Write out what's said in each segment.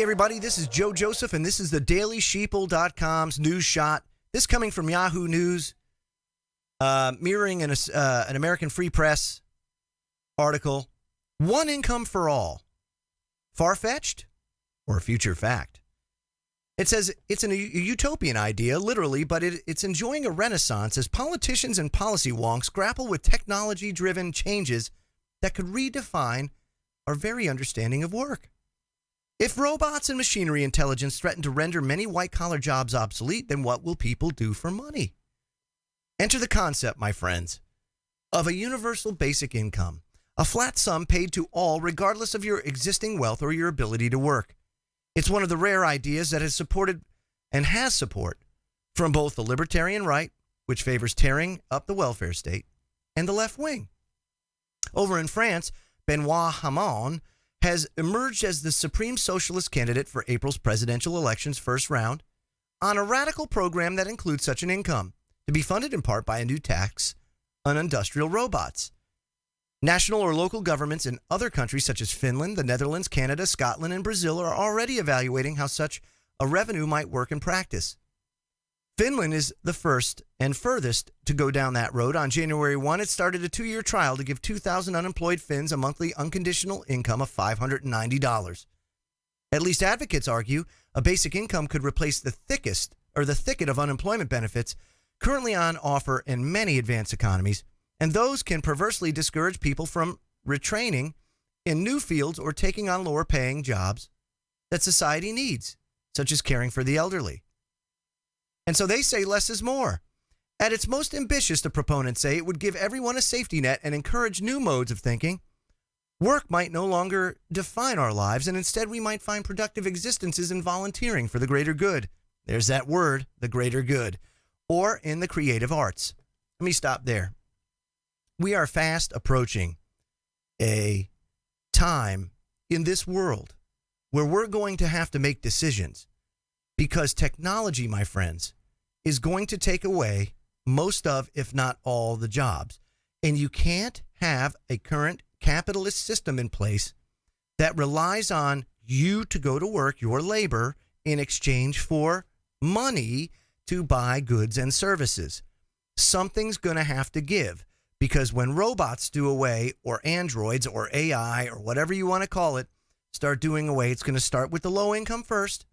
everybody, this is Joe Joseph, and this is the DailySheeple.com's news shot. This coming from Yahoo News, mirroring an American Free Press article. One income for all. Far-fetched or a future fact? It says it's a utopian idea, literally, but it's enjoying a renaissance as politicians and policy wonks grapple with technology-driven changes that could redefine our very understanding of work. If robots and machinery intelligence threaten to render many white-collar jobs obsolete, then what will people do for money? Enter the concept, my friends, of a universal basic income, a flat sum paid to all regardless of your existing wealth or your ability to work. It's one of the rare ideas that has supported and has support from both the libertarian right, which favors tearing up the welfare state, and the left wing. Over in France, Benoit Hamon has emerged as the supreme socialist candidate for April's presidential election's first round on a radical program that includes such an income, to be funded in part by a new tax on industrial robots. National or local governments in other countries such as Finland, the Netherlands, Canada, Scotland, and Brazil are already evaluating how such a revenue might work in practice. Finland is the first and furthest to go down that road. On January 1, it started a 2-year trial to give 2,000 unemployed Finns a monthly unconditional income of $590. At least advocates argue a basic income could replace the thicket of unemployment benefits currently on offer in many advanced economies, and those can perversely discourage people from retraining in new fields or taking on lower-paying jobs that society needs, such as caring for the elderly. And so they say less is more. At its most ambitious, the proponents say it would give everyone a safety net and encourage new modes of thinking. Work might no longer define our lives, and instead we might find productive existences in volunteering for the greater good. There's that word, the greater good. Or in the creative arts. Let me stop there. We are fast approaching a time in this world where we're going to have to make decisions. Because technology, my friends, is going to take away most of, if not all, the jobs. And you can't have a current capitalist system in place that relies on you to go to work, your labor, in exchange for money to buy goods and services. Something's going to have to give. Because when robots do away, or androids, or AI, or whatever you want to call it, start doing away, it's going to start with the low income first.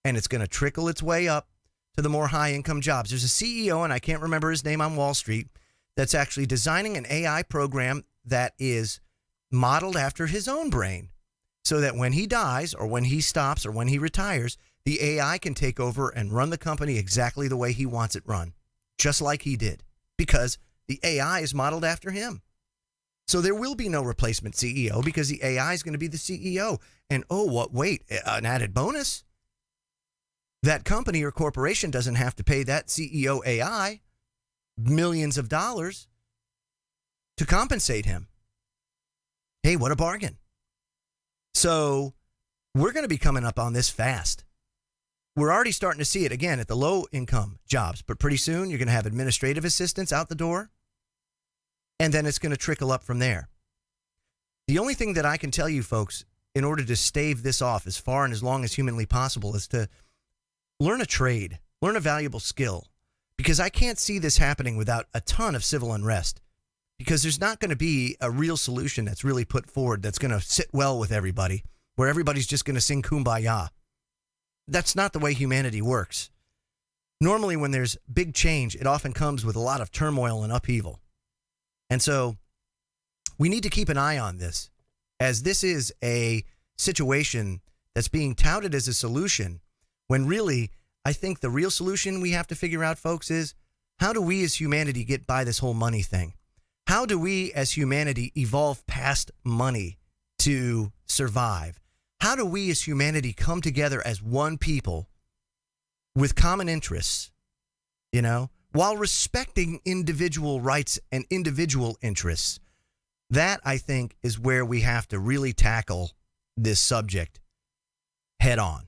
And it's going to trickle its way up to the more high-income jobs. There's a CEO, and I can't remember his name, on Wall Street, that's actually designing an AI program that is modeled after his own brain, so that when he dies, or when he stops, or when he retires, the AI can take over and run the company exactly the way he wants it run, just like he did, because the AI is modeled after him. So there will be no replacement CEO, because the AI is going to be the CEO. And an added bonus. That company or corporation doesn't have to pay that CEO AI millions of dollars to compensate him. Hey, what a bargain. So we're going to be coming up on this fast. We're already starting to see it again at the low income jobs, but pretty soon you're going to have administrative assistants out the door, and then it's going to trickle up from there. The only thing that I can tell you folks, in order to stave this off as far and as long as humanly possible, is to learn a trade, learn a valuable skill, because I can't see this happening without a ton of civil unrest, because there's not going to be a real solution that's really put forward that's going to sit well with everybody, where everybody's just going to sing Kumbaya. That's not the way humanity works. Normally, when there's big change, it often comes with a lot of turmoil and upheaval. And so we need to keep an eye on this, as this is a situation that's being touted as a solution, when really, I think the real solution we have to figure out, folks, is how do we as humanity get by this whole money thing? How do we as humanity evolve past money to survive? How do we as humanity come together as one people with common interests, while respecting individual rights and individual interests? That, I think, is where we have to really tackle this subject head on.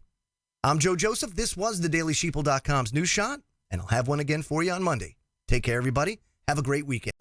I'm Joe Joseph. This was the DailySheeple.com's News Shot, and I'll have one again for you on Monday. Take care, everybody. Have a great weekend.